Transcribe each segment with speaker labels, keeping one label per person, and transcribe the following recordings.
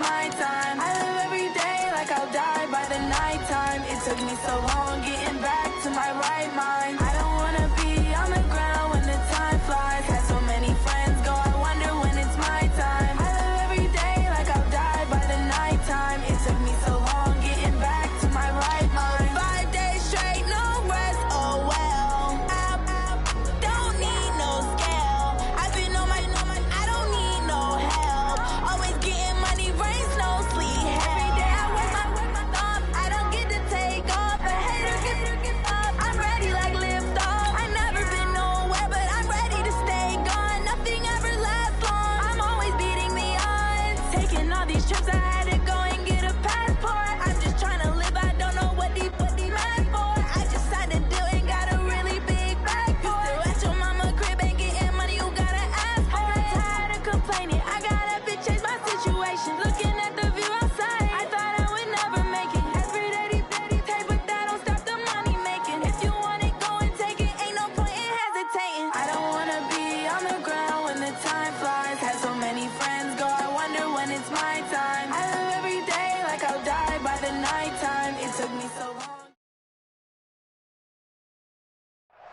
Speaker 1: my time. I live every day like I'll die by the nighttime. It took me so long getting back to my right mind. I don't wanna be on the ground when the time flies. Had so many friends go, I wonder when it's my time. I live every day like I'll die by the nighttime. It took me so long getting back to my right mind. 5 days straight, no rest, oh well. I don't need no scale. I've been on my, I don't need no help. Always getting money, rains, no sleep. Every day I work my thumb. I don't get to take off. A hater get up. I'm ready like lift off. I never been nowhere, but I'm ready to stay gone. Nothing ever lasts long. I'm always beating the odds. Taking all these trips, I had to go and get a passport. I'm just trying to live. I don't know what the mad for. I just had to do it. Got a really big bag for it. Still at your mama crib ain't getting money. You gotta ask for it. Tired of complaining. I gotta change my situation. Looking at the view outside, I thought I would never make it. Every day, take, but that don't stop the money making. If you want it, go and take it. Ain't no point in hesitating. I don't wanna be on the ground when the time flies. Had so many friends go, I wonder when it's my time. I live every day like I'll die by the nighttime. It took me so long.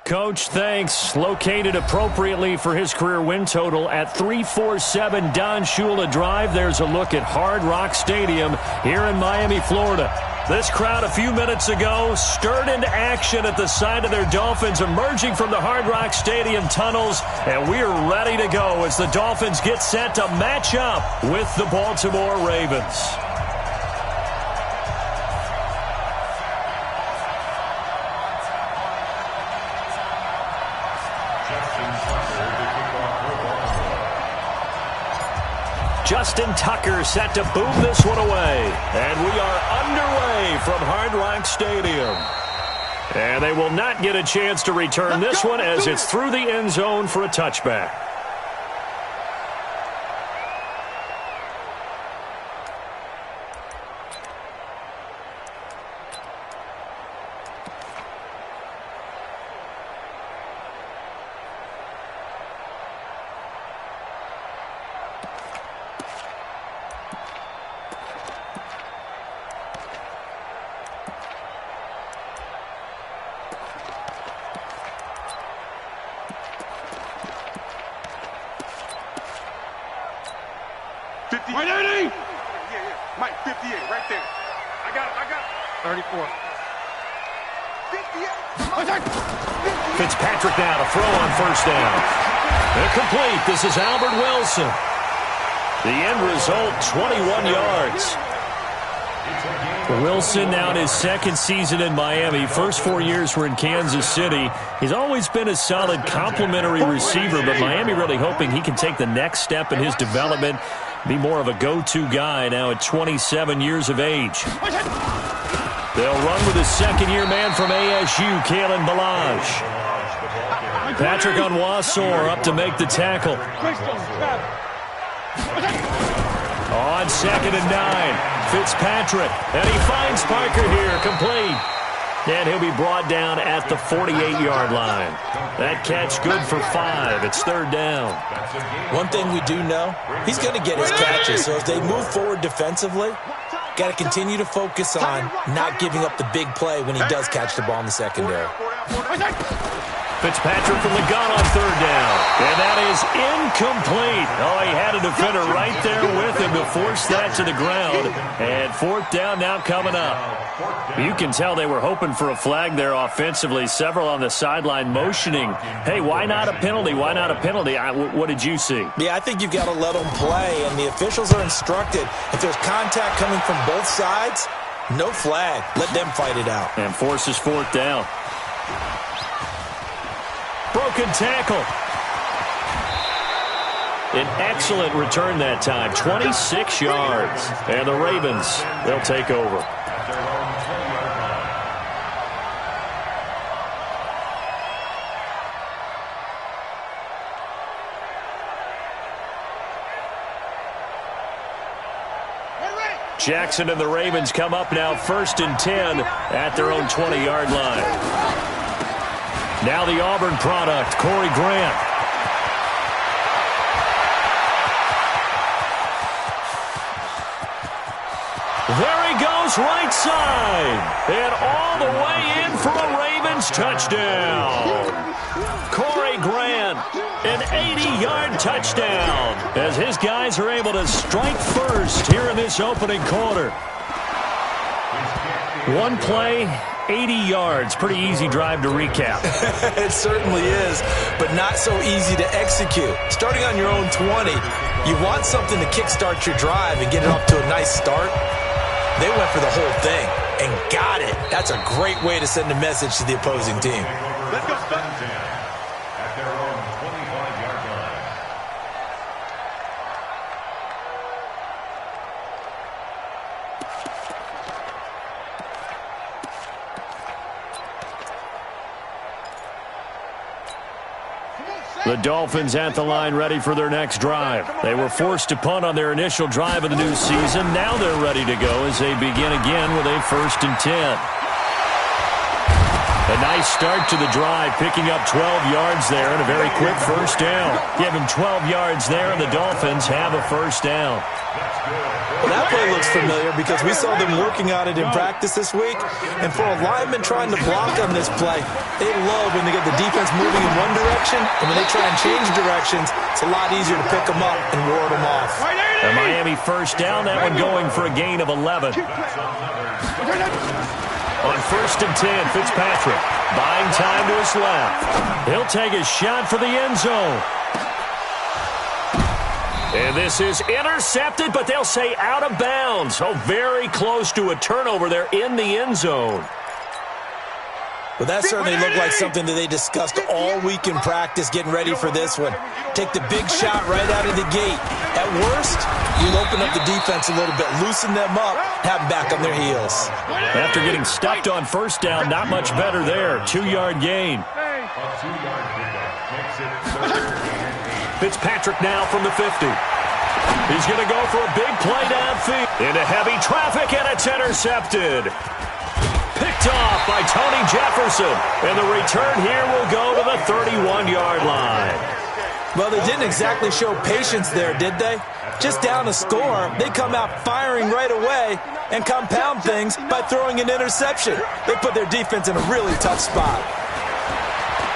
Speaker 2: Coach, thanks. Located appropriately for his career win total at 347 Don Shula Drive. There's a look at Hard Rock Stadium here in Miami, Florida. This crowd a few minutes ago stirred into action at the side of their Dolphins emerging from the Hard Rock Stadium tunnels, and we're ready to go as the Dolphins get set to match up with the Baltimore Ravens. Justin Tucker set to boom this one away. And we are underway from Hard Rock Stadium. And they will not get a chance to return this one as it's through the end zone for a touchback.
Speaker 3: Mike, 58, right there. I got it. 34. 58.
Speaker 2: Fitzpatrick now to throw on first down. Incomplete. This is Albert Wilson. The end result, 21 yards. Wilson now in his second season in Miami. First 4 years were in Kansas City. He's always been a solid complementary receiver, but Miami really hoping he can take the next step in his development, be more of a go-to guy now at 27 years of age. They'll run with a second-year man from ASU, Kalen Ballage. Patrick Onwuasor up to make the tackle. On 2nd and 9, Fitzpatrick, and he finds Parker here, complete. And he'll be brought down at the 48-yard line. That catch good for 5. It's 3rd down.
Speaker 4: One thing we do know, he's going to get his catches. So as they move forward defensively, got to continue to focus on not giving up the big play when he does catch the ball in the secondary.
Speaker 2: Fitzpatrick from the gun on 3rd down. And that is incomplete. Oh, he had a defender right there with him to force that to the ground. And 4th down now coming up. You can tell they were hoping for a flag there offensively. Several on the sideline motioning. Hey, why not a penalty? Why not a penalty? What did you see?
Speaker 4: Yeah, I think you've got to let them play. And the officials are instructed, if there's contact coming from both sides, no flag. Let them fight it out.
Speaker 2: And forces 4th down. Broken tackle. An excellent return that time. 26 yards. And the Ravens, they'll take over. Jackson and the Ravens come up now 1st and 10 at their own 20-yard line. Now the Auburn product, Corey Grant. goes right side. And all the way in for a Ravens touchdown. Corey Grant, an 80-yard touchdown, as his guys are able to strike first here in this opening quarter. One play, 80 yards. Pretty easy drive to recap.
Speaker 4: It certainly is, but not so easy to execute. Starting on your own 20, you want something to kickstart your drive and get it off to a nice start. They went for the whole thing and got it. That's a great way to send a message to the opposing team.
Speaker 3: Let's go.
Speaker 5: At their own 25-yard line.
Speaker 2: The Dolphins at the line ready for their next drive. They were forced to punt on their initial drive of the new season. Now they're ready to go as they begin again with a 1st and 10. A nice start to the drive, picking up 12 yards there and a very quick first down. Give him 12 yards there, and the Dolphins have a first down.
Speaker 4: Well, that play looks familiar because we saw them working on it in practice this week. And for a lineman trying to block on this play, they love when they get the defense moving in one direction, and when they try and change directions, it's a lot easier to pick them up and ward them off.
Speaker 2: A Miami first down, that one going for a gain of 11. On 1st and 10, Fitzpatrick buying time to his left. He'll take a shot for the end zone. And this is intercepted, but they'll say out of bounds. Oh, very close to a turnover there in the end zone.
Speaker 4: Well, that certainly looked like something that they discussed all week in practice, getting ready for this one. Take the big shot right out of the gate. At worst, you'll open up the defense a little bit, loosen them up, have them back on their heels.
Speaker 2: After getting stuffed on first down, not much better there. 2-yard gain.
Speaker 5: A 2-yard pickup makes it 3rd.
Speaker 2: Fitzpatrick now from the 50. He's going to go for a big play downfield. Into heavy traffic, and it's intercepted. Picked off by Tony Jefferson. And the return here will go to the 31-yard line.
Speaker 4: Well, they didn't exactly show patience there, did they? Just down a score, they come out firing right away and compound things by throwing an interception. They put their defense in a really tough spot.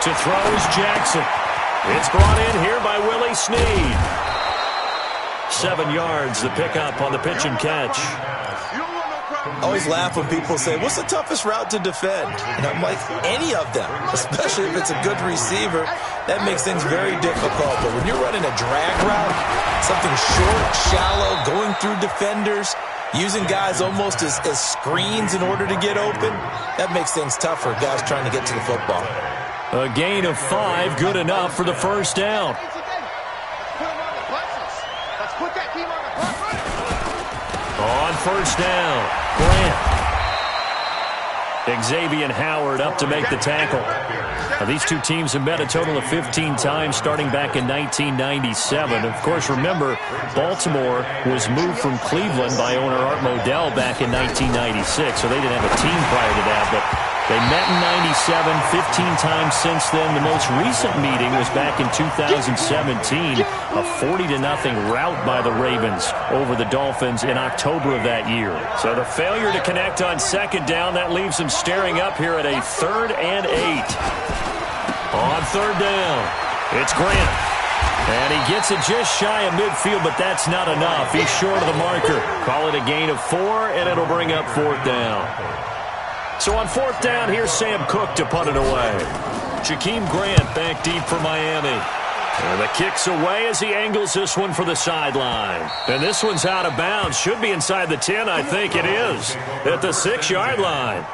Speaker 2: To throw is Jackson. It's brought in here by Willie Snead. 7 yards, the pickup on the pitch and catch.
Speaker 4: I always laugh when people say, what's the toughest route to defend? And I'm like, any of them, especially if it's a good receiver. That makes things very difficult. But when you're running a drag route, something short, shallow, going through defenders, using guys almost as screens in order to get open, that makes things tough for guys trying to get to the football.
Speaker 2: A gain of 5, good enough for the first down. On first down, Grant. Xavier Howard up to make the tackle. Now, these two teams have met a total of 15 times starting back in 1997. Of course, remember, Baltimore was moved from Cleveland by owner Art Modell back in 1996, so they didn't have a team prior to that, but they met in 97, 15 times since then. The most recent meeting was back in 2017, a 40-0 rout by the Ravens over the Dolphins in October of that year. So the failure to connect on second down, that leaves them staring up here at a 3rd and 8. On third down, it's Grant. And he gets it just shy of midfield, but that's not enough. He's short of the marker. Call it a gain of 4, and it'll bring up 4th down. So on 4th down, here's Sam Cook to punt it away. Jakeem Grant back deep for Miami. And the kick's away as he angles this one for the sideline. And this one's out of bounds. Should be inside the 10, I think it is. At the 6-yard line.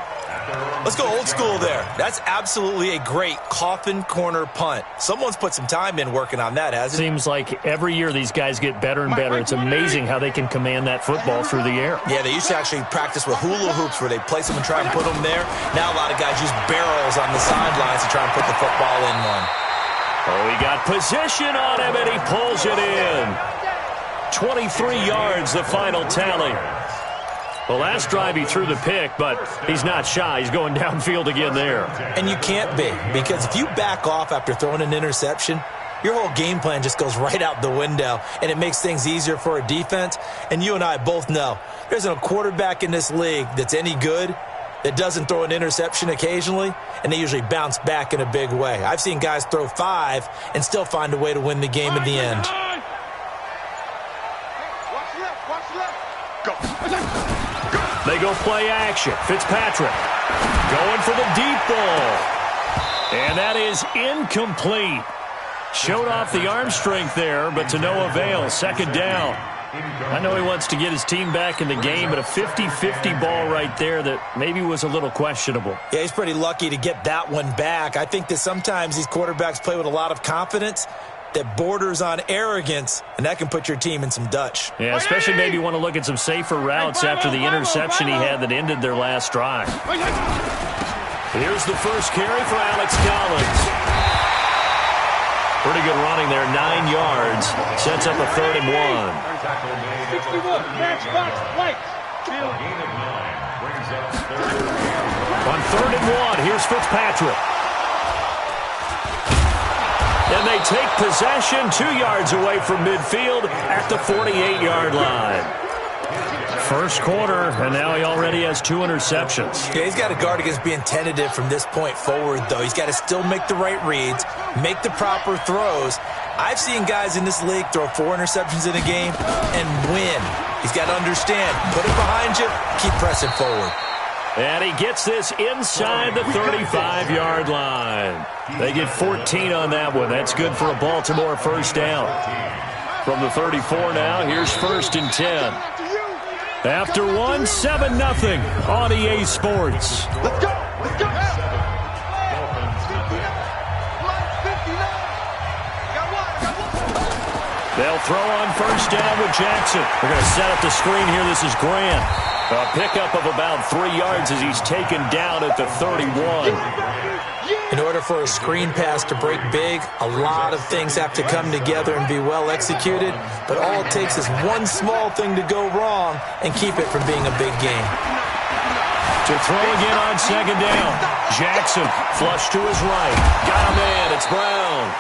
Speaker 4: Let's go old school there. That's absolutely a great coffin corner punt. Someone's put some time in working on that, hasn't it?
Speaker 2: Seems like every year these guys get better and better. It's amazing how they can command that football through the air.
Speaker 4: Yeah, they used to actually practice with hula hoops where they place them and try and put them there. Now a lot of guys use barrels on the sidelines to try and put the football in one.
Speaker 2: Oh, he got position on him, and he pulls it in. 23 yards, the final tally. The last drive he threw the pick, but he's not shy. He's going downfield again there.
Speaker 4: And you can't be, because if you back off after throwing an interception, your whole game plan just goes right out the window, and it makes things easier for a defense. And you and I both know there's a quarterback in this league that's any good that doesn't throw an interception occasionally, and they usually bounce back in a big way. I've seen guys throw 5 and still find a way to win the game in the end.
Speaker 2: They go play action. Fitzpatrick going for the deep ball. And that is incomplete. Showed off the arm strength there, but to no avail. Second down. I know he wants to get his team back in the game, but a 50-50 ball right there that maybe was a little questionable.
Speaker 4: Yeah, he's pretty lucky to get that one back. I think that sometimes these quarterbacks play with a lot of confidence that borders on arrogance, and that can put your team in some Dutch.
Speaker 2: Yeah, especially maybe want to look at some safer routes after the interception he had that ended their last drive. Here's the first carry for Alex Collins. Pretty good running there, 9 yards. Sets up a 3rd and 1.
Speaker 3: 61, match box, light.
Speaker 2: On 3rd and 1, here's Fitzpatrick. And they take possession 2 yards away from midfield at the 48-yard line. First quarter, and now he already has 2 interceptions.
Speaker 4: Yeah, he's got to guard against being tentative from this point forward, though. He's got to still make the right reads, make the proper throws. I've seen guys in this league throw 4 interceptions in a game and win. He's got to understand, put it behind you, keep pressing forward.
Speaker 2: And he gets this inside the 35-yard line. They get 14 on that one. That's good for a Baltimore first down. From the 34 now, here's 1st and 10. After 1, 7-0 on EA Sports.
Speaker 3: Let's go! Let's go!
Speaker 2: They'll throw on first down with Jackson. They're going to set up the screen here. This is Grant. A pickup of about 3 yards as he's taken down at the 31.
Speaker 4: In order for a screen pass to break big, a lot of things have to come together and be well executed, but all it takes is one small thing to go wrong and keep it from being a big game.
Speaker 2: To throw again on second down. Jackson, flush to his right. Got a man, it's Brown.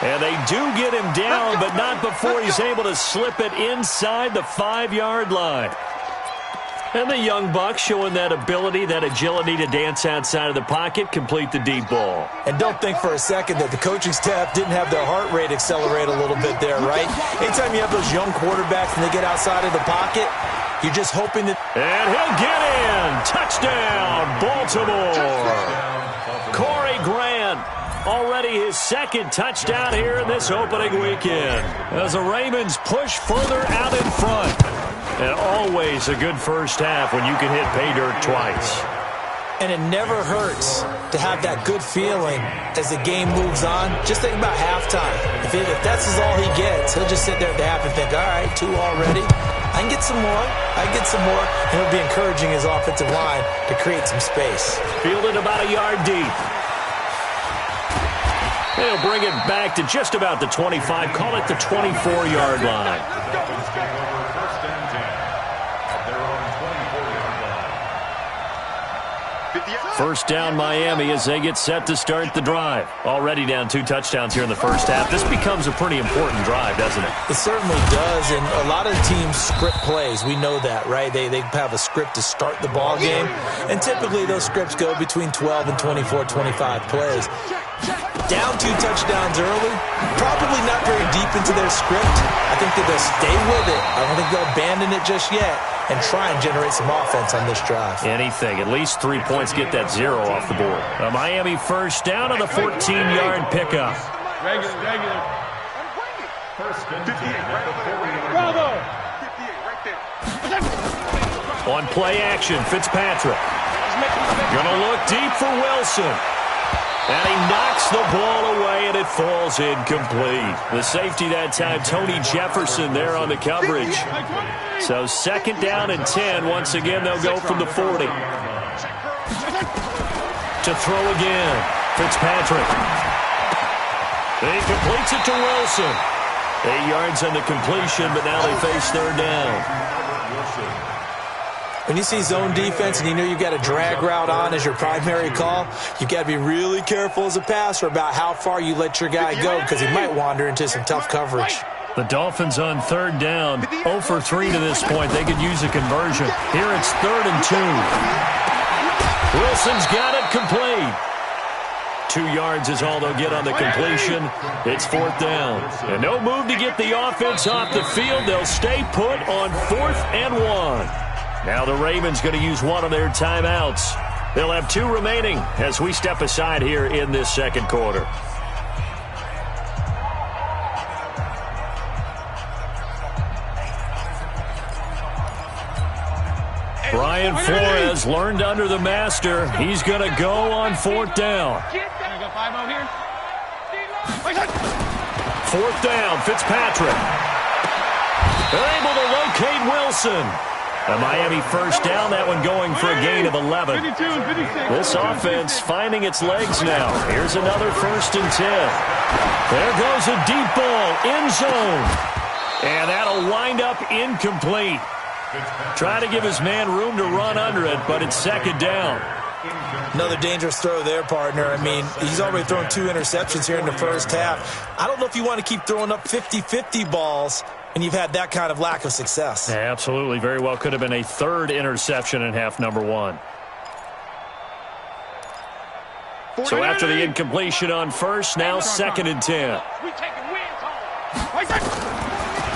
Speaker 2: And they do get him down, but not before he's able to slip it inside the 5-yard line. And the young buck showing that ability, that agility to dance outside of the pocket, complete the deep ball.
Speaker 4: And don't think for a second that the coaching staff didn't have their heart rate accelerate a little bit there, right? Anytime you have those young quarterbacks and they get outside of the pocket, you're just hoping that...
Speaker 2: And he'll get in! Touchdown, Baltimore! Corey Grant, already his 2nd touchdown here in this opening weekend. As the Ravens push further out in front. And always a good first half when you can hit pay dirt twice.
Speaker 4: And it never hurts to have that good feeling as the game moves on. Just think about halftime. If that's all he gets, he'll just sit there at the half and think, all right, 2 already. I can get some more. I can get some more. And he'll be encouraging his offensive line to create some space.
Speaker 2: Fielded about a yard deep. They'll bring it back to just about the 25. Call it the 24-yard line. First down Miami as they get set to start the drive. Already down 2 touchdowns here in the first half. This becomes a pretty important drive, doesn't it?
Speaker 4: It certainly does, and a lot of teams script plays. We know that, right? They have a script to start the ball game, and typically those scripts go between 12 and 24, 25 plays. Down 2 touchdowns early, probably not very deep into their script. I think that they'll stay with it. I don't think they'll abandon it just yet and try and generate some offense on this drive.
Speaker 2: Anything. At least 3 points get that 0 off the board. A Miami first down on the 14-yard pickup.
Speaker 3: Regular.
Speaker 5: First and
Speaker 3: 58,
Speaker 5: 10.
Speaker 3: right over there. Bravo. 58, right there.
Speaker 2: On play action, Fitzpatrick. Gonna look deep for Wilson. And he knocks the ball away, and it falls incomplete. The safety that time, Tony Jefferson there on the coverage. So 2nd down and 10. Once again, they'll go from the 40. To throw again, Fitzpatrick. He completes it to Wilson. 8 yards on the completion, but now they face 3rd down.
Speaker 4: When you see zone defense and you know you've got a drag route on as your primary call, you've got to be really careful as a passer about how far you let your guy go because he might wander into some tough coverage.
Speaker 2: The Dolphins on third down, 0 for 3 to this point. They could use a conversion. Here it's 3rd and 2. Wilson's got it complete. 2 yards is all they'll get on the completion. It's 4th down. And no move to get the offense off the field. They'll stay put on 4th and 1. Now the Ravens going to use one of their timeouts. They'll have 2 remaining as we step aside here in this second quarter. Brian Flores learned under the master. He's going to go on 4th down. 4th down, Fitzpatrick. They're able to locate Wilson. A Miami first down, that one going for a gain of 11. This offense finding its legs now. Here's another 1st and 10. There goes a deep ball, end zone. And that'll wind up incomplete. Trying to give his man room to run under it, but it's 2nd down.
Speaker 4: Another dangerous throw there, partner. I mean, he's already thrown 2 interceptions here in the first half. I don't know if you want to keep throwing up 50-50 balls and you've had that kind of lack of success.
Speaker 2: Yeah, absolutely. Very well could have been a 3rd interception in half number 1. So after the incompletion on 1st, now 2nd and 10.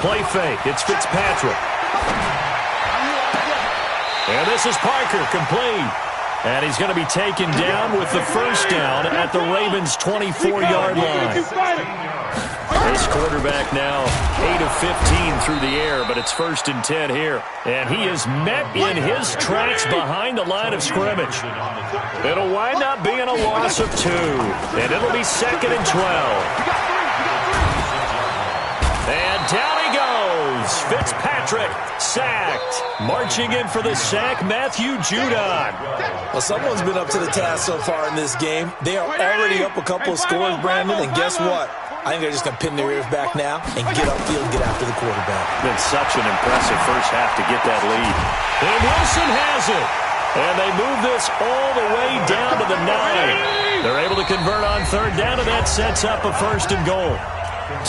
Speaker 2: Play fake. It's Fitzpatrick. And this is Parker, complete. And he's going to be taken down with the 1st down at the Ravens' 24-yard line. This quarterback now 8 of 15 through the air, but it's 1st and 10 here. And he is met in his tracks behind the line of scrimmage. It'll wind up being a loss of 2. And it'll be 2nd and 12. And down he goes. Fitzpatrick sacked. Marching in for the sack, Matthew Judon.
Speaker 4: Well, someone's been up to the task so far in this game. They are already up a couple of scores, Brandon, and guess what? I think they're just going to pin their ears back now and get upfield and get after the quarterback.
Speaker 2: Been such an impressive first half to get that lead. And Wilson has it. And they move this all the way down to the 9. They're able to convert on 3rd down, and that sets up a 1st and goal.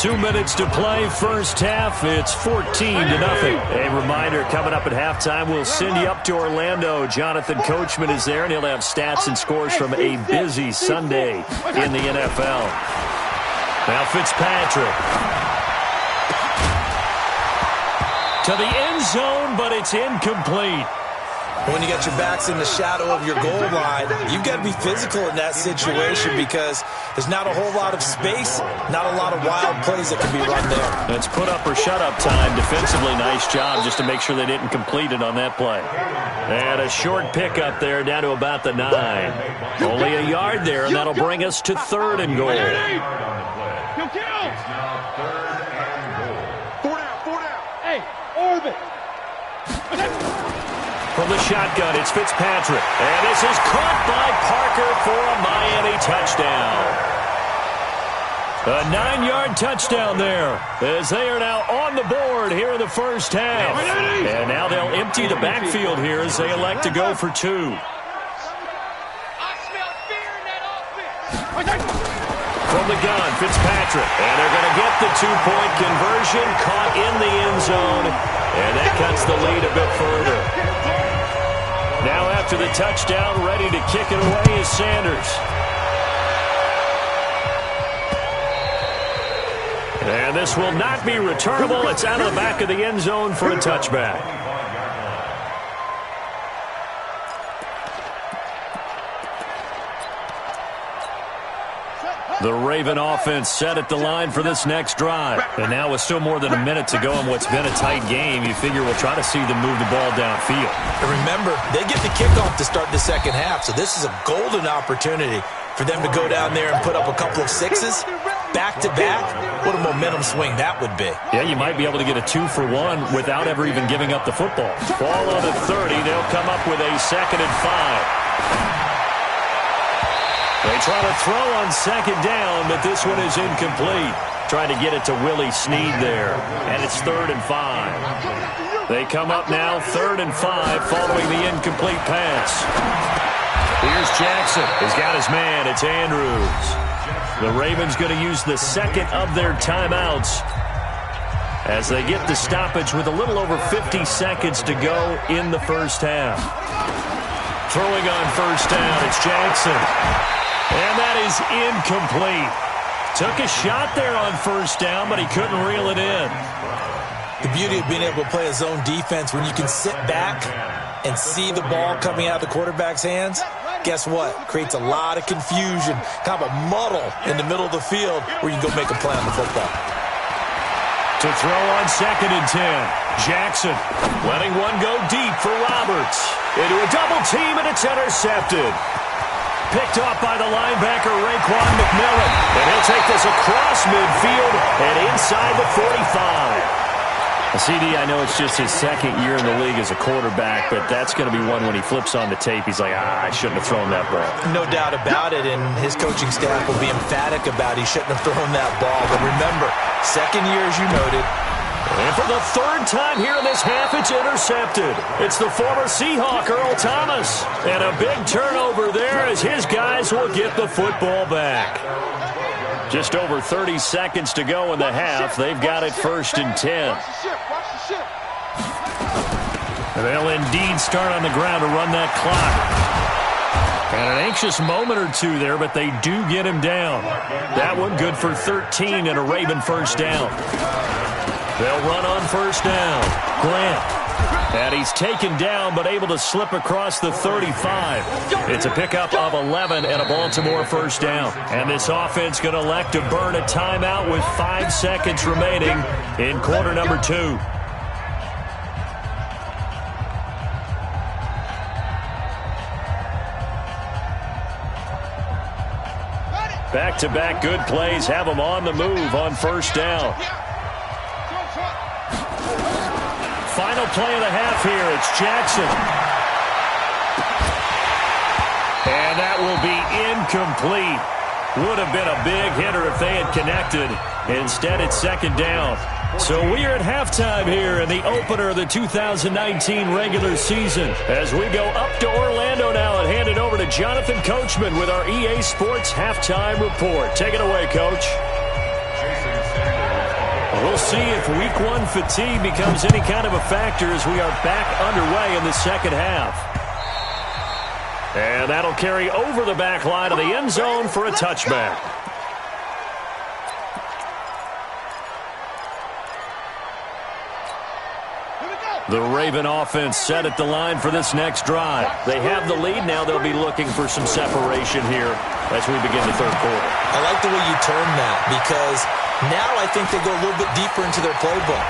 Speaker 2: 2 minutes to play, first half. It's 14-0. A reminder, coming up at halftime, we'll send you up to Orlando. Jonathan Coachman is there, and he'll have stats and scores from a busy Sunday in the NFL. Now Fitzpatrick. To the end zone, but it's incomplete.
Speaker 4: When you got your backs in the shadow of your goal line, you've got to be physical in that situation because there's not a whole lot of space, not a lot of wild plays that can be run there.
Speaker 2: It's put up or shut up time. Defensively, nice job just to make sure they didn't complete it on that play. And a short pickup there down to about the 9. Only a yard there, and that'll bring us to 3rd and goal. From the shotgun, it's Fitzpatrick. And this is caught by Parker for a Miami touchdown. A 9-yard touchdown there as they are now on the board here in the first half. And now they'll empty the backfield here as they elect to go for 2. From the gun, Fitzpatrick. And they're going to get the 2-point conversion, caught in the end zone. And that cuts the lead a bit further. Now after the touchdown, ready to kick it away is Sanders. And this will not be returnable. It's out of the back of the end zone for a touchback. The Raven offense set at the line for this next drive. And now with still more than a minute to go in what's been a tight game, you figure we'll try to see them move the ball downfield.
Speaker 4: And remember, they get the kickoff to start the second half, so this is a golden opportunity for them to go down there and put up a couple of 6s back-to-back. What a momentum swing that would be.
Speaker 2: Yeah, you might be able to get a 2-for-1 without ever even giving up the football. Ball on the 30. They'll come up with a 2nd and 5. They try to throw on 2nd down, but this one is incomplete. Trying to get it to Willie Snead there. And it's 3rd and 5. They come up now 3rd and 5 following the incomplete pass. Here's Jackson. He's got his man. It's Andrews. The Ravens going to use the second of their timeouts as they get the stoppage with a little over 50 seconds to go in the first half. Throwing on first down, it's Jackson. And that is incomplete. Took a shot there on first down, but he couldn't reel it in.
Speaker 4: The beauty of being able to play a zone defense when you can sit back and see the ball coming out of the quarterback's hands, guess what? Creates a lot of confusion, kind of a muddle in the middle of the field where you can go make a play on the football.
Speaker 2: To throw on 2nd and 10. Jackson letting one go deep for Roberts. Into a double team, and it's intercepted. Picked off by the linebacker, Raekwon McMillan. And he'll take this across midfield and inside the 45. CD, I know it's just his second year in the league as a quarterback, but that's going to be one when he flips on the tape. He's like, I shouldn't have thrown that ball.
Speaker 4: No doubt about it, and his coaching staff will be emphatic about he shouldn't have thrown that ball. But remember, second year, as you noted.
Speaker 2: And for the 3rd time here in this half, it's intercepted. It's the former Seahawk, Earl Thomas. And a big turnover there as his guys will get the football back. Just over 30 seconds to go in the half. They've got it 1st and 10. They'll indeed start on the ground to run that clock. And an anxious moment or two there, but they do get him down. That one good for 13 and a Raven first down. They'll run on first down. Grant. And he's taken down, but able to slip across the 35. It's a pickup of 11 and a Baltimore first down. And this offense going to elect to burn a timeout with 5 seconds remaining in quarter number 2. Back-to-back good plays have them on the move on first down. Final play of the half here. It's Jackson. And that will be incomplete. Would have been a big hitter if they had connected. Instead, it's 2nd down. So we are at halftime here in the opener of the 2019 regular season. As we go up to Orlando now and hand it over to Jonathan Coachman with our EA Sports Halftime Report. Take it away, Coach. We'll see if Week 1 fatigue becomes any kind of a factor as we are back underway in the second half. And that'll carry over the back line of the end zone for a touchback. The Raven offense set at the line for this next drive. They have the lead. Now they'll be looking for some separation here as we begin the third quarter.
Speaker 4: I like the way you term that because now I think they go a little bit deeper into their playbook.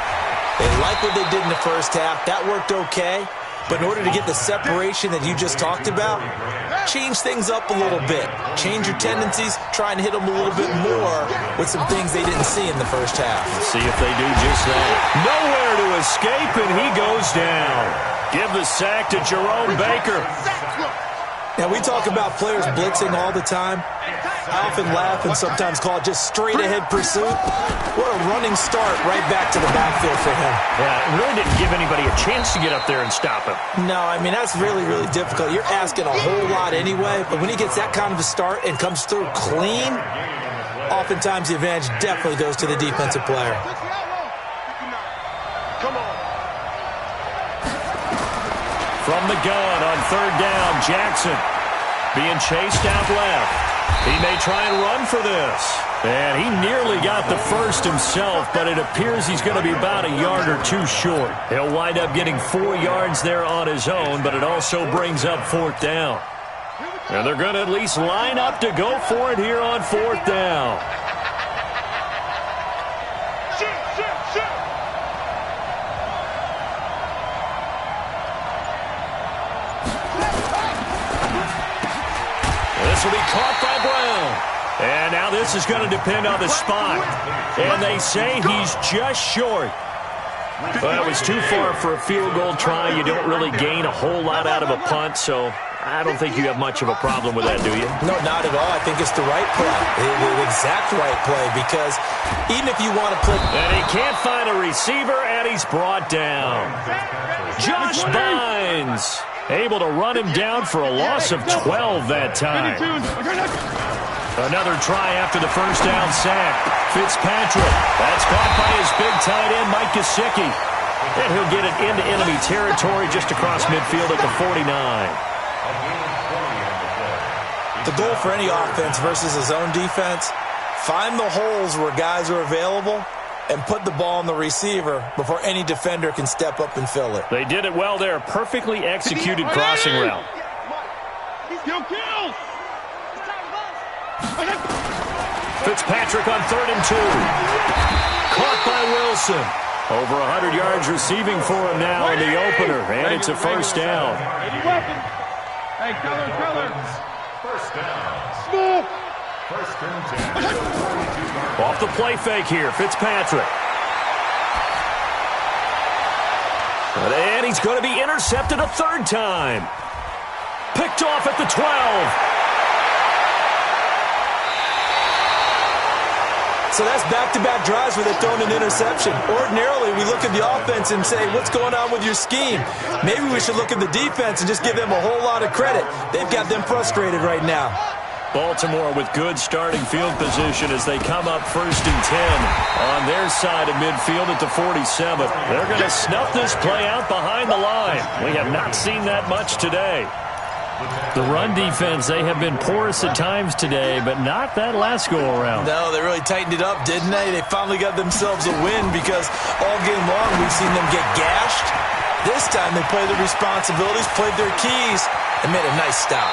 Speaker 4: They like what they did in the first half. That worked okay. But in order to get the separation that you just talked about, change things up a little bit. Change your tendencies, try and hit them a little bit more with some things they didn't see in the first half.
Speaker 2: Let's see if they do just that. Nowhere to escape, and he goes down. Give the sack to Jerome Baker.
Speaker 4: Now, we talk about players blitzing all the time. I often laugh and sometimes call it just straight-ahead pursuit. What a running start right back to the backfield for him.
Speaker 2: Yeah, it really didn't give anybody a chance to get up there and stop him.
Speaker 4: No, I mean, that's really, really difficult. You're asking a whole lot anyway, but when he gets that kind of a start and comes through clean, oftentimes the advantage definitely goes to the defensive player.
Speaker 3: Come on.
Speaker 2: From the gun on third down, Jackson being chased out left. He may try and run for this. And he nearly got the first himself, but it appears he's going to be about a yard or two short. He'll wind up getting 4 yards there on his own, but it also brings up 4th down. And they're going to at least line up to go for it here on 4th down. This will be caught by Brown. And now this is going to depend on the spot. And they say he's just short. Well, it was too far for a field goal try. You don't really gain a whole lot out of a punt, so I don't think you have much of a problem with that, do you?
Speaker 4: No, not at all. I think it's the right play, the exact right play, because even if you want to play...
Speaker 2: And he can't find a receiver, and he's brought down. Josh Bynes able to run him down for a loss of 12 that time. Another try after the first down sack. Fitzpatrick. That's caught by his big tight end, Mike Gesicki. And he'll get it into enemy territory just across midfield at the 49.
Speaker 4: The goal for any offense versus his own defense, find the holes where guys are available and put the ball on the receiver before any defender can step up and fill it.
Speaker 2: They did it well there. Perfectly executed crossing route. Fitzpatrick on 3rd and 2. Caught by Wilson. Over 100 yards receiving for him now in the opener, and it's a first down.
Speaker 3: Hey, color.
Speaker 5: First down. First and 10.
Speaker 2: Off the play fake here, Fitzpatrick. And he's going to be intercepted a third time. Picked off at the 12.
Speaker 4: So that's back-to-back drives where they've thrown an interception. Ordinarily, we look at the offense and say, what's going on with your scheme? Maybe we should look at the defense and just give them a whole lot of credit. They've got them frustrated right now.
Speaker 2: Baltimore with good starting field position as they come up 1st and 10 on their side of midfield at the 47. They're going to snuff this play out behind the line. We have not seen that much today. The run defense, they have been porous at times today, but not that last go-around.
Speaker 4: No, they really tightened it up, didn't they? They finally got themselves a win because all game long we've seen them get gashed. This time they played their responsibilities, played their keys, and made a nice stop.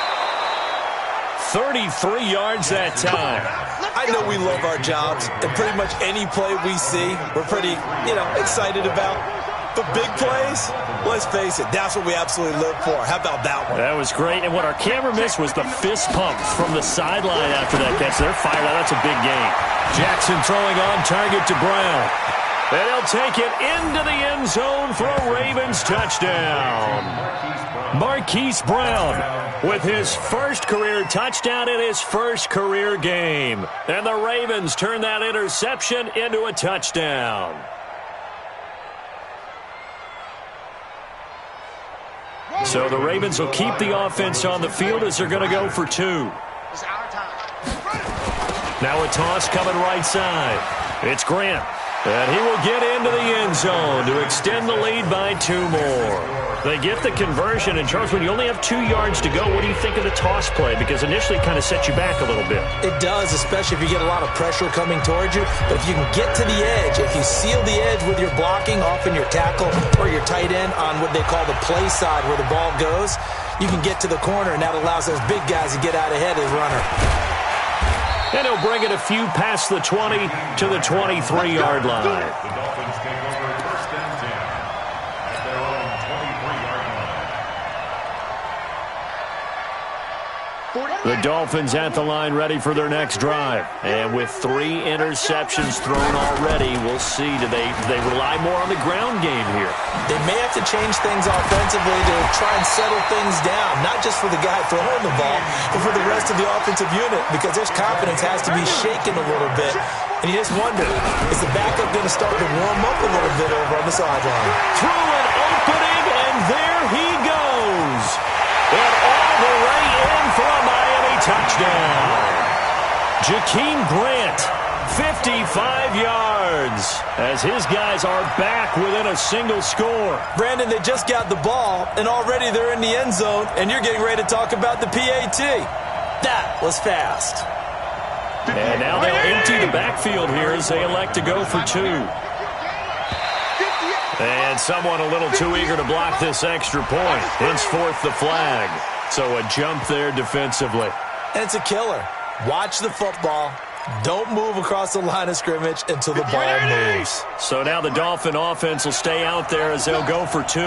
Speaker 2: 33 yards that time.
Speaker 4: I know we love our jobs, and pretty much any play we see, we're pretty, excited about. But big plays, let's face it, that's what we absolutely live for. How about that one?
Speaker 2: That was great. And what our camera missed was the fist pump from the sideline after that catch. They're fired out. That's a big game. Jackson throwing on target to Brown. And he'll take it into the end zone for a Ravens touchdown. Marquise Brown with his first career touchdown in his first career game. And the Ravens turn that interception into a touchdown. So the Ravens will keep the offense on the field as they're going to go for 2. Now a toss coming right side. It's Grant. And he will get into the end zone to extend the lead by 2 more. They get the conversion. And, Charles, when you only have 2 yards to go, what do you think of the toss play? Because initially it kind of sets you back a little bit.
Speaker 4: It does, especially if you get a lot of pressure coming towards you. But if you can get to the edge, if you seal the edge with your blocking, often your tackle or your tight end on what they call the play side where the ball goes, you can get to the corner, and that allows those big guys to get out ahead of the runner.
Speaker 2: And he'll bring it a few past the 20 to the 23-yard line.
Speaker 5: The Dolphins take over 1st and 10 at their own 23-yard line.
Speaker 2: The Dolphins at the line ready for their next drive. And with 3 interceptions thrown already, we'll see. Do they rely more on the ground game here?
Speaker 4: They may have to change things offensively to try and settle things down, not just for the guy throwing the ball, but for the rest of the offensive unit, because their confidence has to be shaken a little bit. And you just wonder, is the backup going to start to warm up a little bit over on the sideline?
Speaker 2: Through an opening, and there he goes. And all the way in for a Miami touchdown. Jakeem Grant, 55 yards, as his guys are back within a single score.
Speaker 4: Brandon, they just got the ball, and already they're in the end zone, and you're getting ready to talk about the PAT. That was fast.
Speaker 2: And now they'll empty the backfield here as they elect to go for 2. And someone a little too eager to block this extra point. Henceforth the flag. So a jump there defensively.
Speaker 4: And it's a killer. Watch the football. Don't move across the line of scrimmage until the ball moves.
Speaker 2: So now the Dolphin offense will stay out there as they'll go for 2.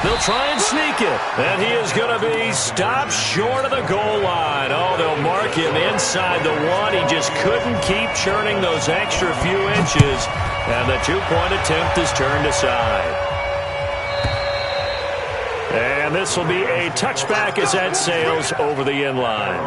Speaker 2: They'll try and sneak it. And he is going to be stopped short of the goal line. Oh, they'll mark him inside the 1. He just couldn't keep churning those extra few inches. And the 2-point attempt is turned aside. And this will be a touchback as that sails over the end line.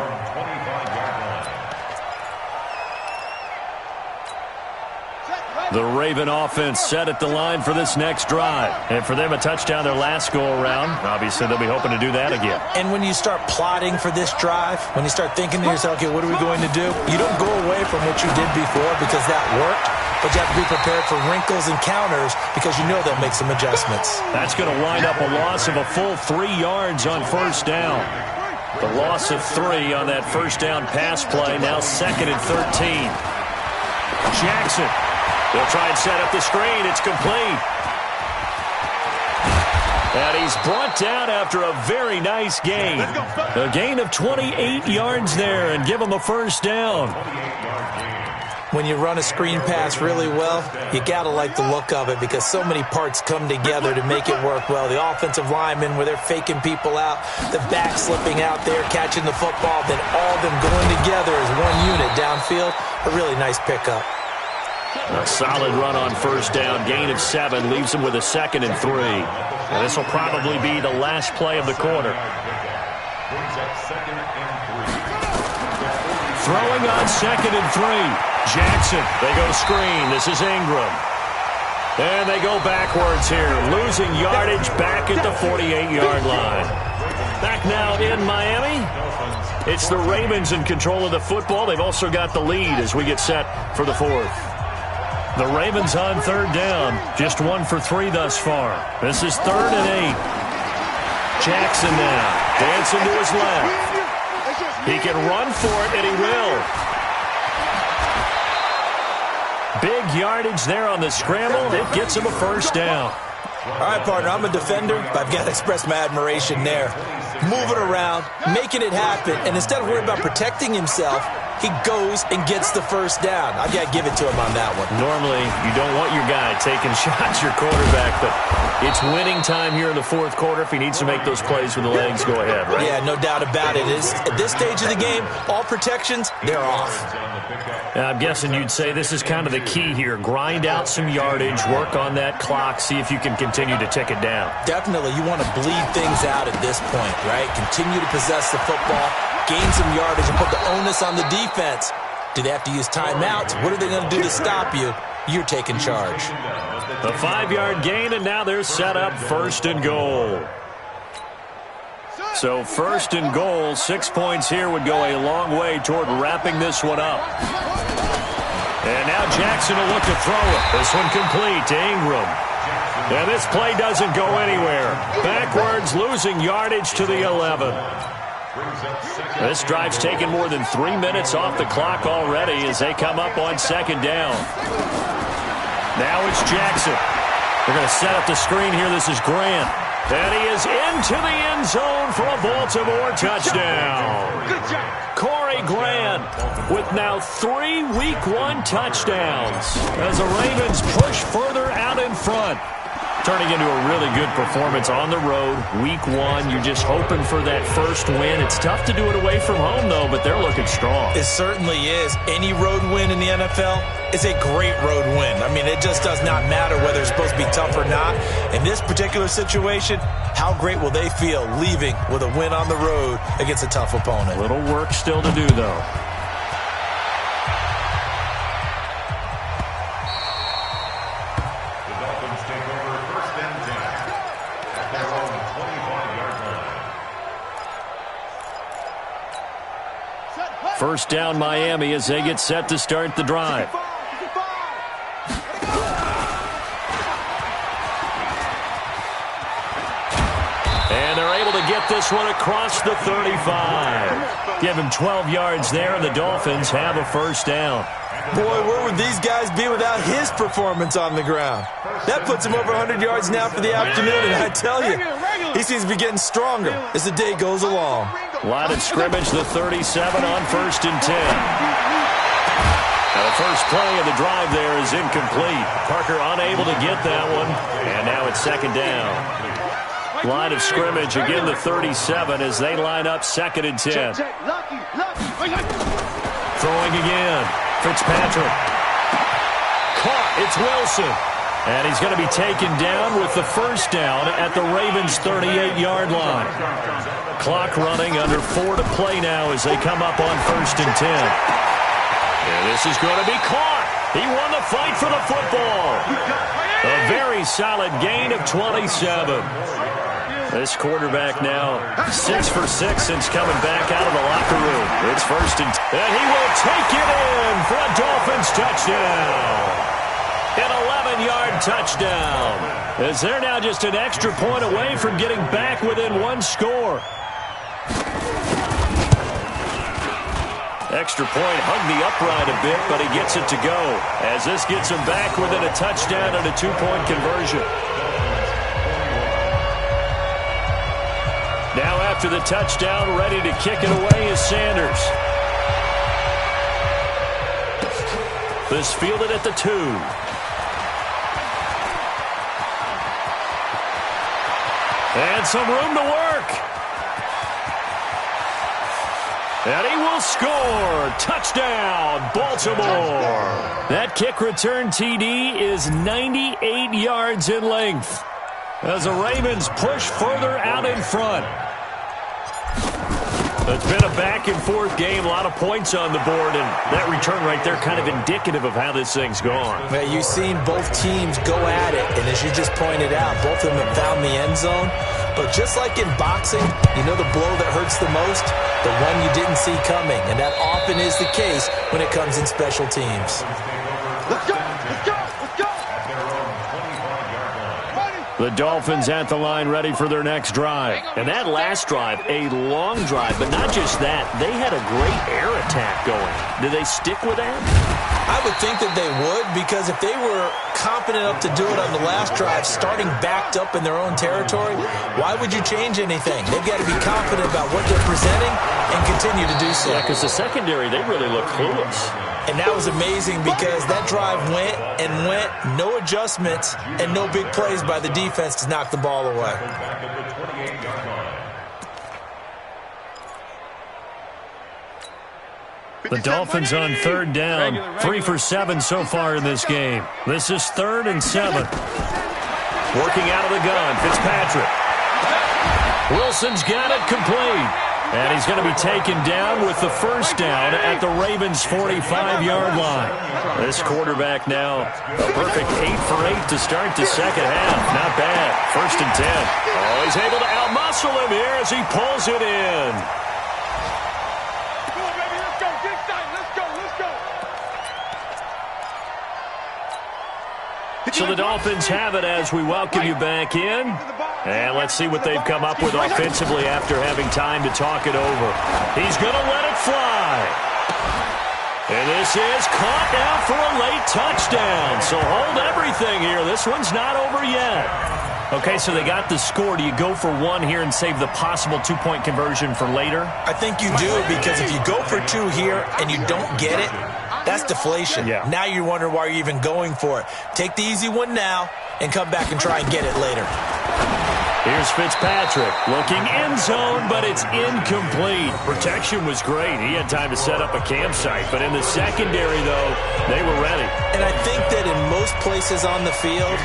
Speaker 2: The Raven offense set at the line for this next drive. And for them, a touchdown their last go-around. Obviously, they'll be hoping to do that again.
Speaker 4: And when you start plotting for this drive, when you start thinking to yourself, okay, what are we going to do? You don't go away from what you did before because that worked, but you have to be prepared for wrinkles and counters because you know they'll make some adjustments.
Speaker 2: That's going to wind up a loss of a full 3 yards on first down. The loss of 3 on that first down pass play. Now 2nd and 13. Jackson. They'll try and set up the screen. It's complete. And he's brought down after a very nice gain. A gain of 28 yards there and give him a first down.
Speaker 4: When you run a screen pass really well, you got to like the look of it because so many parts come together to make it work well. The offensive linemen, where they're faking people out, the back slipping out there, catching the football, then all of them going together as one unit downfield. A really nice pickup.
Speaker 2: A solid run on first down. Gain of 7 leaves him with a 2nd and 3. And this will probably be the last play of the quarter. Throwing on 2nd and 3. Jackson. They go screen. This is Ingram. And they go backwards here. Losing yardage back at the 48-yard line. Back now in Miami. It's the Ravens in control of the football. They've also got the lead as we get set for the 4th. The Ravens on 3rd down. Just 1 for 3 thus far. This is 3rd and 8. Jackson now. Dancing to his left. He can run for it, and he will. Big yardage there on the scramble. It gets him a first down.
Speaker 4: All right, partner, I'm a defender, but I've got to express my admiration there. Moving around, making it happen, and instead of worrying about protecting himself, he goes and gets the first down. I've got to give it to him on that one.
Speaker 2: Normally, you don't want your guy taking shots, your quarterback, but it's winning time here in the 4th quarter. If he needs to make those plays with the legs, go ahead, right?
Speaker 4: Yeah, no doubt about it. At this stage of the game, all protections, they're off.
Speaker 2: I'm guessing you'd say this is kind of the key here. Grind out some yardage, work on that clock, see if you can continue to tick it down.
Speaker 4: Definitely. You want to bleed things out at this point, right? Continue to possess the football, gain some yardage, and put the onus on the defense. Do they have to use timeouts? What are they going to do to stop you? You're taking charge.
Speaker 2: A 5-yard gain, and now they're set up 1st and goal. So 1st and goal, 6 points here would go a long way toward wrapping this one up. And now Jackson will look to throw it. This one complete to Ingram. And this play doesn't go anywhere. Backwards, losing yardage to the 11. This drive's taken more than 3 minutes off the clock already as they come up on 2nd down. Now it's Jackson. They're going to set up the screen here. This is Grant. And he is into the end zone for a Baltimore touchdown. Corey Grant with now 3 Week 1 touchdowns as the Ravens push further out in front. Turning into a really good performance on the road. Week 1, you're just hoping for that first win. It's tough to do it away from home, though, but they're looking strong.
Speaker 4: It certainly is. Any road win in the NFL is a great road win. I mean, it just does not matter whether it's supposed to be tough or not. In this particular situation, how great will they feel leaving with a win on the road against a tough opponent?
Speaker 2: A little work still to do, though. First down Miami as they get set to start the drive. And they're able to get this one across the 35. Give him 12 yards there, and the Dolphins have a first down.
Speaker 4: Boy, where would these guys be without his performance on the ground? That puts him over 100 yards now for the afternoon, and I tell you, he seems to be getting stronger as the day goes along.
Speaker 2: Line of scrimmage, the 37 on 1st and 10. Now the first play of the drive there is incomplete. Parker unable to get that one, and now it's 2nd down. Line of scrimmage, again the 37 as they line up 2nd and 10. Throwing again. Fitzpatrick. Caught. It's Wilson. And he's going to be taken down with the first down at the Ravens' 38-yard line. Clock running, under 4 to play now as they come up on 1st and 10. And this is going to be caught. He won the fight for the football. A very solid gain of 27. This quarterback now 6 for 6 since coming back out of the locker room. It's 1st and 10. And he will take it in for a Dolphins touchdown. An 11-yard touchdown. As they're now just an extra point away from getting back within 1 score. Extra point hung the upright a bit, but he gets it to go. As this gets him back within a touchdown and a 2-point conversion. Now after the touchdown, ready to kick it away is Sanders. This fielded at the 2. And some room to work. And he will score. Touchdown, Baltimore. That kick return TD is 98 yards in length as the Ravens push further out in front. It's been a back-and-forth game, a lot of points on the board, and that return right there kind of indicative of how this thing's gone.
Speaker 4: Well, you've seen both teams go at it, and as you just pointed out, both of them have found the end zone. But just like in boxing, you know the blow that hurts the most? The one you didn't see coming, and that often is the case when it comes in special teams.
Speaker 3: Let's go! Let's go! Let's go!
Speaker 2: The Dolphins at the line ready for their next drive. And that last drive, a long drive, but not just that. They had a great air attack going. Do they stick with that?
Speaker 4: I would think that they would, because if they were confident enough to do it on the last drive, starting backed up in their own territory, why would you change anything? They've got to be confident about what they're presenting and continue to do so.
Speaker 2: Yeah, because the secondary, they really look clueless.
Speaker 4: And that was amazing because that drive went and went, no adjustments, and no big plays by the defense to knock the ball away.
Speaker 2: The Dolphins on 3rd down, 3 for 7 so far in this game. This is 3rd and 7. Working out of the gun, Fitzpatrick. Wilson's got it complete. And he's going to be taken down with the first down at the Ravens' 45-yard line. This quarterback now a perfect 8 for 8 to start the second half. Not bad. 1st and 10. Oh, he's able to outmuscle him here as he pulls it in.
Speaker 3: Come on, baby, let's go. Get excited. Let's go. Let's go.
Speaker 2: So the Dolphins have it as we welcome you back in. And let's see what they've come up with offensively after having time to talk it over. He's going to let it fly. And this is caught now for a late touchdown. So hold everything here. This one's not over yet. Okay, so they got the score. Do you go for 1 here and save the possible 2-point conversion for later?
Speaker 4: I think you do, because if you go for 2 here and you don't get it, that's deflation.
Speaker 2: Yeah.
Speaker 4: Now you wonder why you're even going for it. Take the easy one now and come back and try and get it later.
Speaker 2: Here's Fitzpatrick looking end zone, but it's incomplete. Protection was great. He had time to set up a campsite, but in the secondary, though, they were ready.
Speaker 4: And I think that in most places on the field,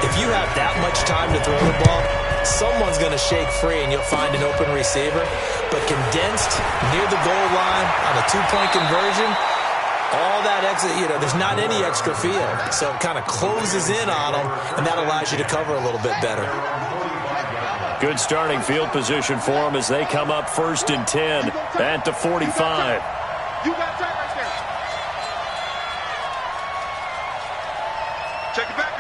Speaker 4: if you have that much time to throw the ball, someone's going to shake free and you'll find an open receiver. But condensed near the goal line on a 2-point conversion, all that extra, there's not any extra field. So it kind of closes in on them, and that allows you to cover a little bit better.
Speaker 2: Good starting field position for them as they come up 1st and 10 at the 45.
Speaker 3: You got that right there. Check it back.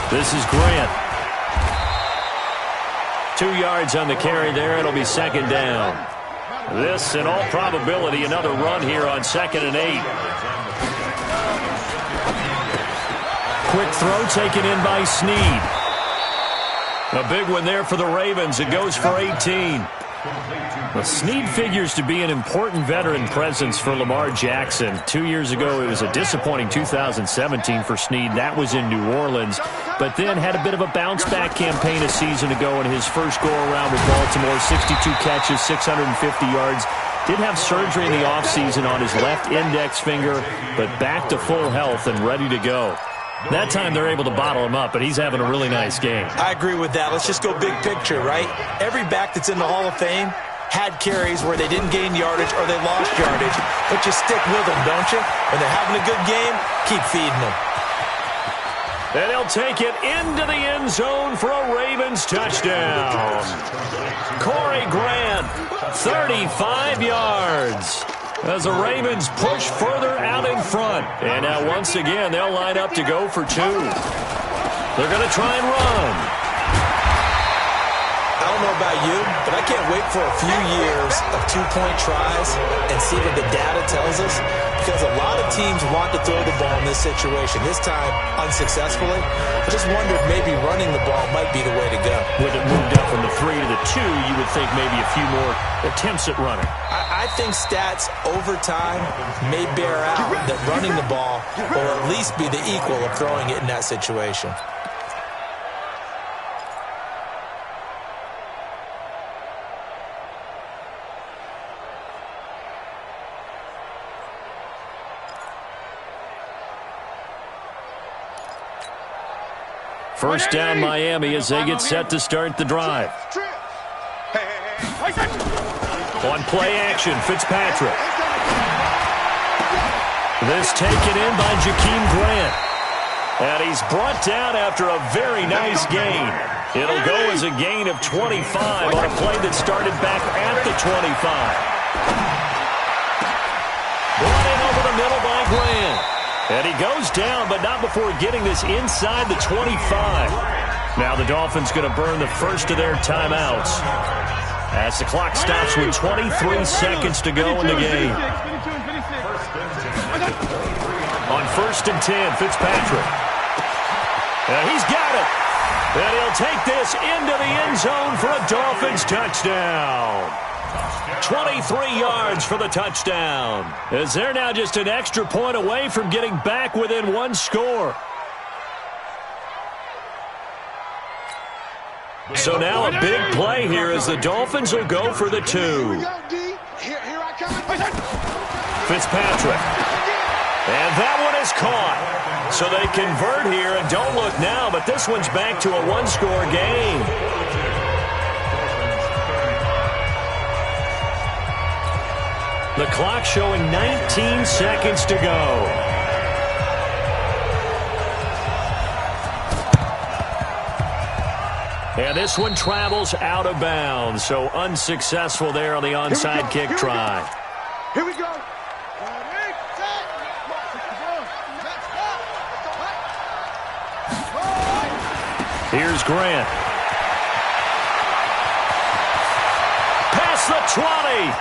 Speaker 2: This is Grant. 2 yards on the carry there. It'll be 2nd down. This, in all probability, another run here on 2nd and 8. Quick throw taken in by Snead. A big one there for the Ravens. It goes for 18. Well, Snead figures to be an important veteran presence for Lamar Jackson. 2 years ago, it was a disappointing 2017 for Snead. That was in New Orleans. But then had a bit of a bounce-back campaign a season ago in his first go-around with Baltimore. 62 catches, 650 yards. Did have surgery in the offseason on his left index finger, but back to full health and ready to go. That time they're able to bottle him up, but he's having a really nice game.
Speaker 4: I agree with that. Let's just go big picture, right? Every back that's in the Hall of Fame had carries where they didn't gain yardage or they lost yardage, but you stick with them, don't you? When they're having a good game, keep feeding them.
Speaker 2: And he'll take it into the end zone for a Ravens touchdown. Corey Grant, 35 yards. As the Ravens push further out in front. And now once again, they'll line up to go for 2. They're going to try and run.
Speaker 4: I don't know about you, but I can't wait for a few years of 2-point tries and see what the data tells us, because a lot of teams want to throw the ball in this situation, this time unsuccessfully. I just wondered maybe running the ball might be the way to go.
Speaker 2: With it moved up from the 3 to the 2, you would think maybe a few more attempts at running.
Speaker 4: I think stats over time may bear out that running the ball will at least be the equal of throwing it in that situation.
Speaker 2: First down Miami as they get set to start the drive. On play action, Fitzpatrick. This taken in by Jakeem Grant. And he's brought down after a very nice gain. It'll go as a gain of 25 on a play that started back at the 25. Brought in over the middle by Grant. And he goes down, but not before getting this inside the 25. Now the Dolphins going to burn the first of their timeouts as the clock stops with 23 seconds to go in the game. On 1st and 10, Fitzpatrick. And he's got it. And he'll take this into the end zone for a Dolphins touchdown. 23 yards for the touchdown. As they're now just an extra point away from getting back within 1 score. So now a big play here as the Dolphins will go for the 2. Fitzpatrick. And that one is caught. So they convert here and don't look now, but this one's back to a 1-score game. The clock showing 19 seconds to go. And this one travels out of bounds, so unsuccessful there on the onside kick try.
Speaker 3: Here we go.
Speaker 2: Here's Grant. Past the 20.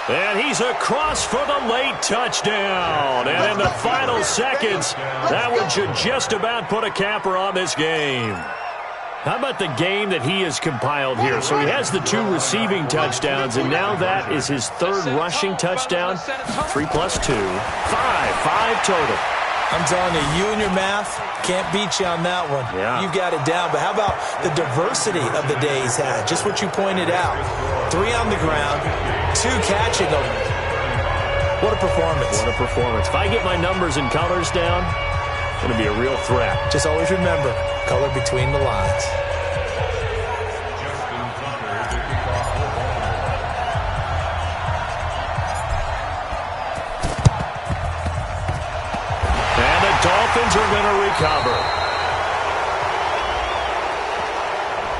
Speaker 2: And he's across for the late touchdown. And in the final seconds, that one should just about put a capper on this game. How about the game that he has compiled here? So he has the 2 receiving touchdowns, and now that is his 3rd rushing touchdown. 3 plus 2, 5 total.
Speaker 4: I'm telling you, you and your math can't beat you on that one.
Speaker 2: Yeah.
Speaker 4: You've got it down. But how about the diversity of the day he's had? Just what you pointed out. 3 on the ground, 2 catching them. What a performance.
Speaker 2: What a performance. If I get my numbers and colors down, it's going to be a real threat.
Speaker 4: Just always remember, color between the lines.
Speaker 2: And the Dolphins are going to recover.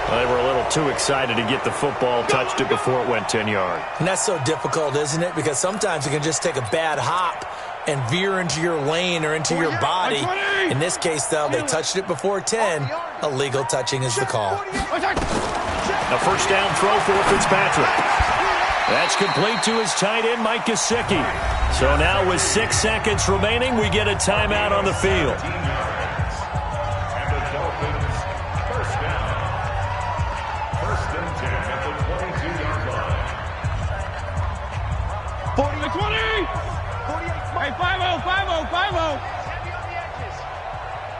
Speaker 2: Well, they were a little too excited to get the football, touched it before it went 10 yards.
Speaker 4: And that's so difficult, isn't it? Because sometimes it can just take a bad hop and veer into your lane or into your body. In this case, though, they touched it before 10. Illegal touching is the call.
Speaker 2: A first down throw for Fitzpatrick. That's complete to his tight end, Mike Gesicki. So now with 6 seconds remaining, we get a timeout on the field.
Speaker 5: And the Dolphins, first down. 1st and 10 at the 22-yard line.
Speaker 3: 40 to 20. Hey, 5-0, 5-0, 5-0.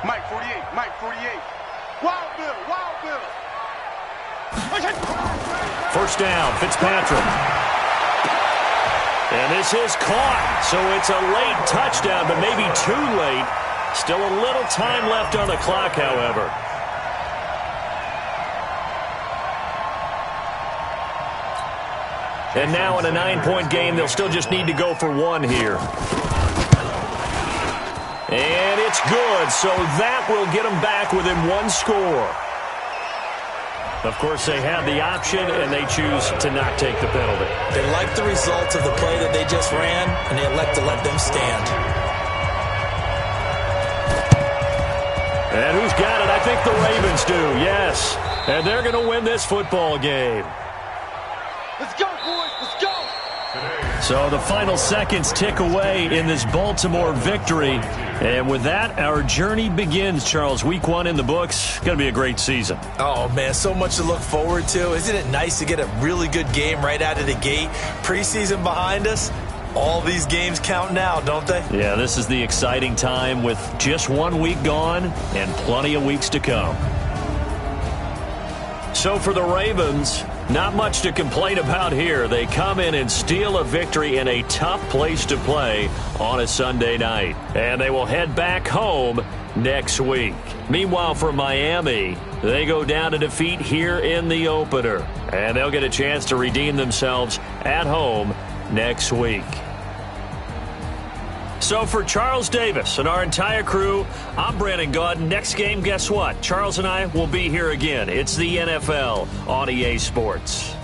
Speaker 3: Mike 48, Mike 48. Wild Bill, Wild Bill.
Speaker 2: First down, Fitzpatrick. And this is caught. So it's a late touchdown, but maybe too late. Still a little time left on the clock, however. And now in a 9-point game, they'll still just need to go for one here. And it's good, so that will get them back within one score. Of course, they have the option, and they choose to not take the penalty.
Speaker 4: They like the results of the play that they just ran, and they elect to let them stand.
Speaker 2: And who's got it? I think the Ravens do, yes. And they're going to win this football game.
Speaker 3: Let's go, boys. Let's go.
Speaker 2: So the final seconds tick away in this Baltimore victory. And with that, our journey begins, Charles. Week 1 in the books. Going to be a great season.
Speaker 4: Oh, man, so much to look forward to. Isn't it nice to get a really good game right out of the gate? Preseason behind us. All these games count now, don't they?
Speaker 2: Yeah, this is the exciting time with just 1 week gone and plenty of weeks to come. So for the Ravens, not much to complain about here. They come in and steal a victory in a tough place to play on a Sunday night. And they will head back home next week. Meanwhile, for Miami, they go down to defeat here in the opener. And they'll get a chance to redeem themselves at home next week. So for Charles Davis and our entire crew, I'm Brandon Gaudin. Next game, guess what? Charles and I will be here again. It's the NFL on EA Sports.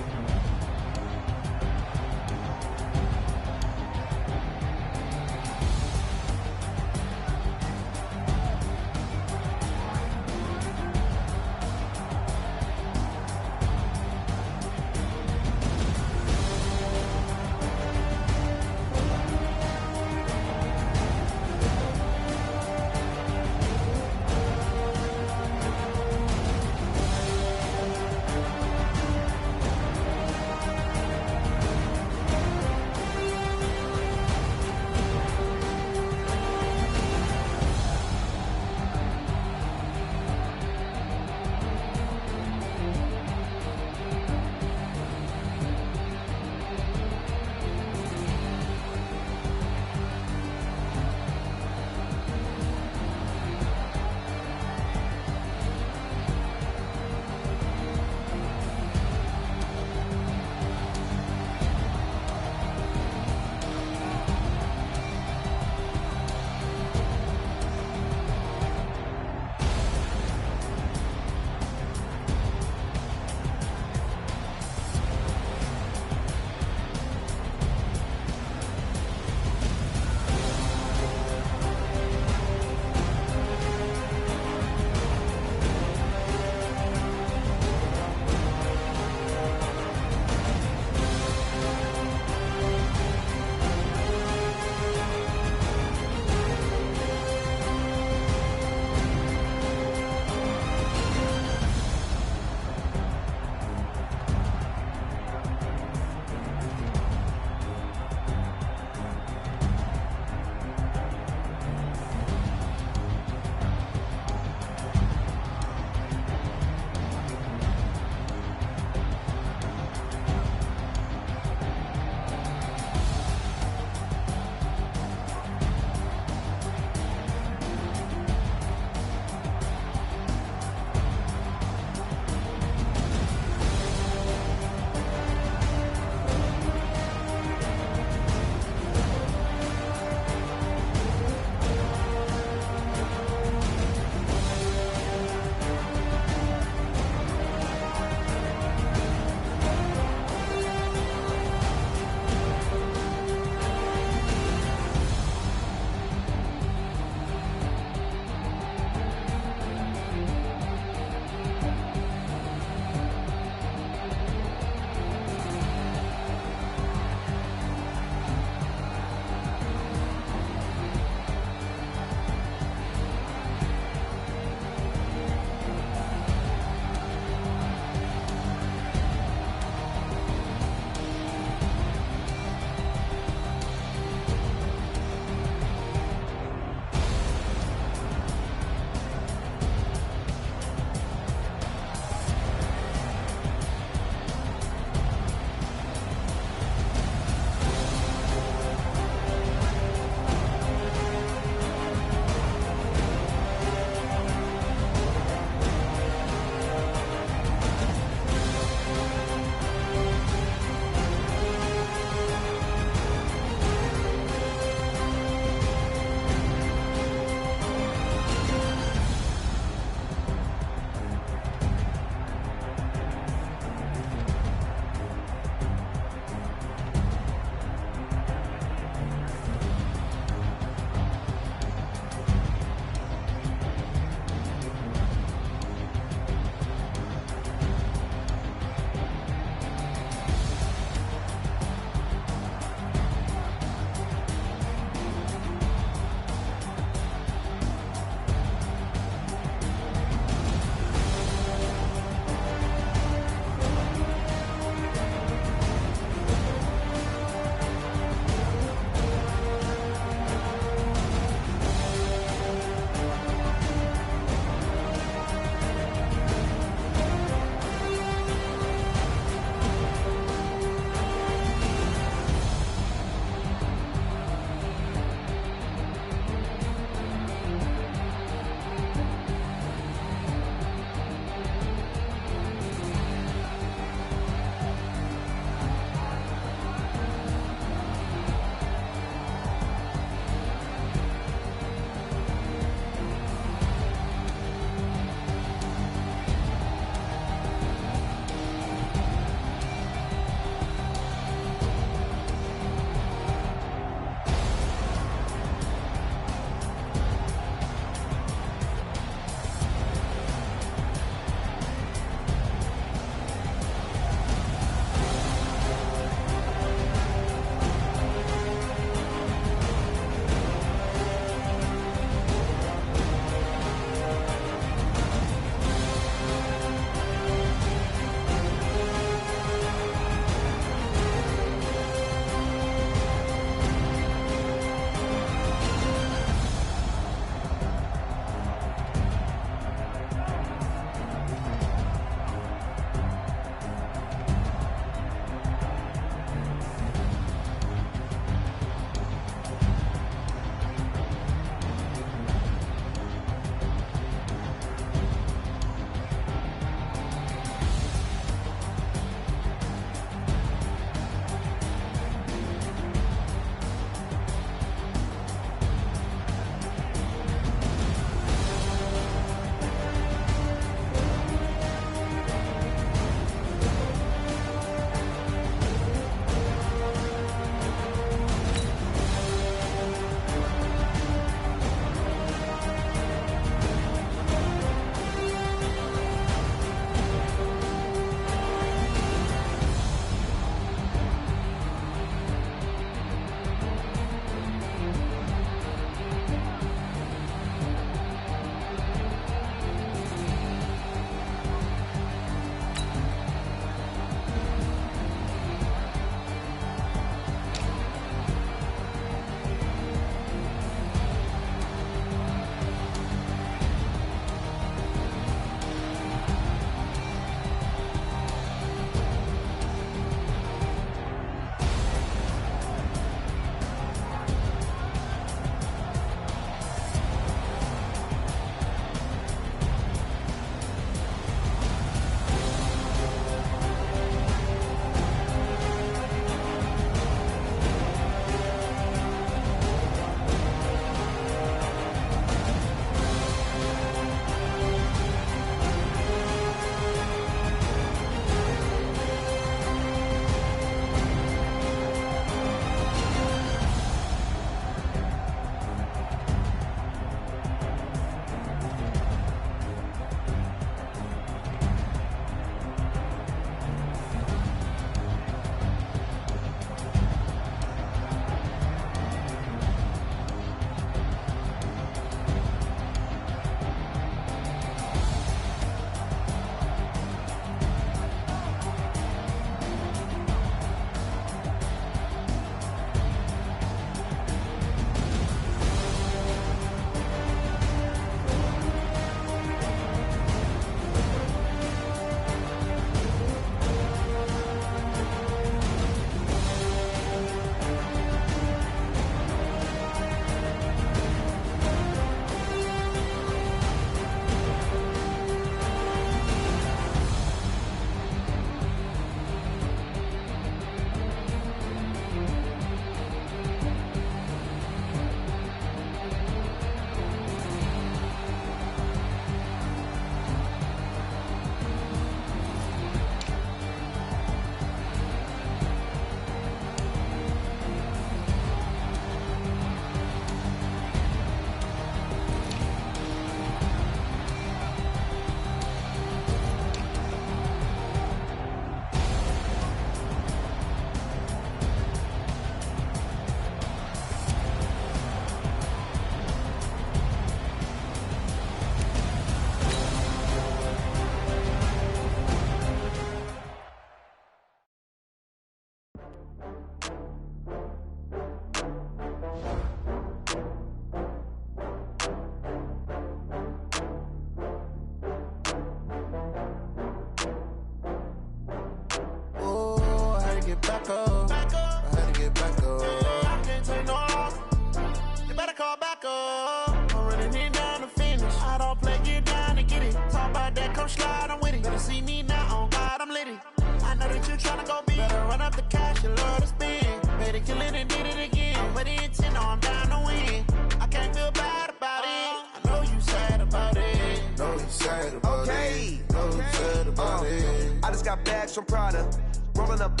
Speaker 6: come slide, I'm with it. Better see me now, on God, I'm litty. I know that you tryna go big. Better run up the cash, you love to spend. Better kill it and did it again. But the intent, no, I'm down to win. I can't feel bad about it. I know you sad about it.
Speaker 7: Know you sad about it. Know you sad about it.
Speaker 8: I just got bags from Prada. Rolling up.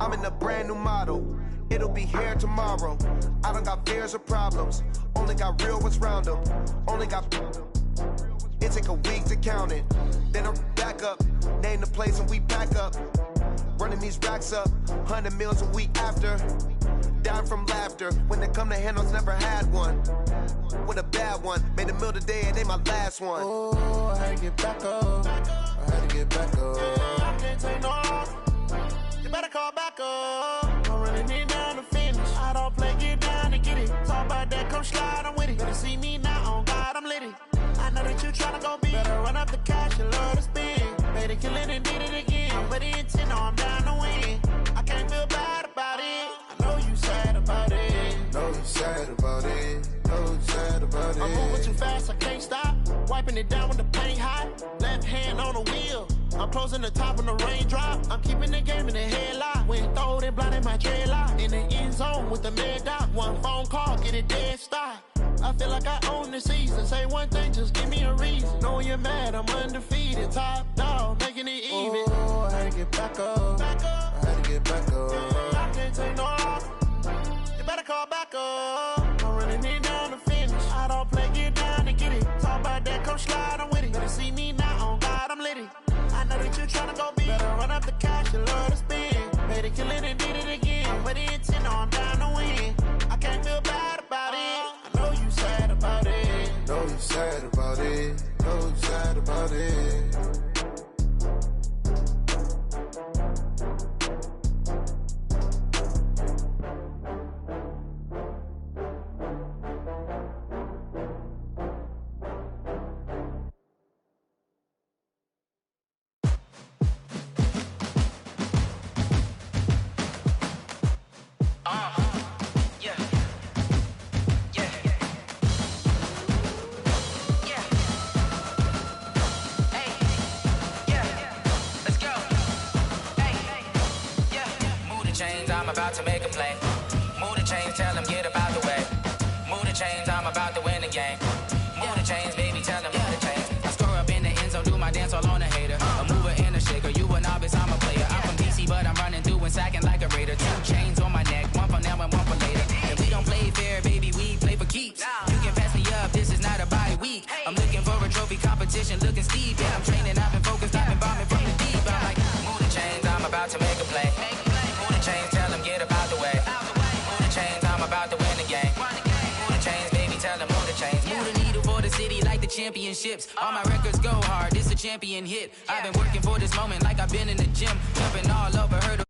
Speaker 8: I'm in a brand new model. It'll be here tomorrow. I don't got fears or problems. Only got real ones round them. Only got. It take a week to count it. Then I'm back up. Name the place and we pack up. Running these racks up. 100 meals a week after. Down from laughter. When they come to handles, never had one. With a bad one. Made a meal today and ain't my last one.
Speaker 7: Oh, I had to get back up. I had to get back up.
Speaker 6: I can't take no loss. You better call back up. I'm running it down to finish. I don't play, get down to get it. Talk about that, come slide, I'm with it. Better see me now, on God, I'm litty. I know that you tryna go big. Better run up the cash, you love to spend. Better kill it and did it again. But the intent, no, I'm down to win. I can't feel bad about it. I know you sad about it.
Speaker 7: Know you sad about it. Know you sad about it.
Speaker 6: I'm moving too fast, I can't stop. Wiping it down with the paint hot. Left hand on the wheel. I'm closing the top when the raindrop. I'm keeping the game in the headlock. When throwed and blinded my dreadlock. In the end zone with the mad dot. One phone call, get it dead stop. I feel like I own the season. Say one thing, just give me a reason. Knowing you're mad, I'm undefeated. Top dog, making it even.
Speaker 7: Oh, I had to get back up. I had to get back up.
Speaker 6: I can't take no loss. You better call back up. I'm running it down to finish. I don't play, get down to get it. Talk about that, come slide, I'm with it. Better see me now, on God, I'm litty. I know that you tryna go big. Better run up the cash, you love to spend. Better kill it and did it again. But the intent, no, I'm down to win. I can't feel bad about it. I know you sad about it.
Speaker 7: Know you sad about it. Know you sad about it.
Speaker 9: I'm about to make a play. Move the chains, tell them get about the way. Move the chains, I'm about to win the game. Move the chains, baby, tell them move the chains. I score up in the end zone, do my dance all on a hater. A mover and a shaker, you a novice, I'm a player. I'm from DC, but I'm running through and sacking like a raider. 2 chains on my neck, one for now and one for later. And we don't play fair, baby, we play for keeps. You can pass me up, this is not a bye week. I'm looking for a trophy competition, looking steep. Yeah, I'm training, I've been focused, I've been bombing from the deep. I'm like, move the chains, I'm about to make a play. Move the chains, tell them get about the way. Move the chains, I'm about to win the game. Move the chains, baby, tell them move the chains. Move the needle for the city like the championships. All my records go hard, this a champion hit. I've been working for this moment like I've been in the gym. Jumping all over hurdles.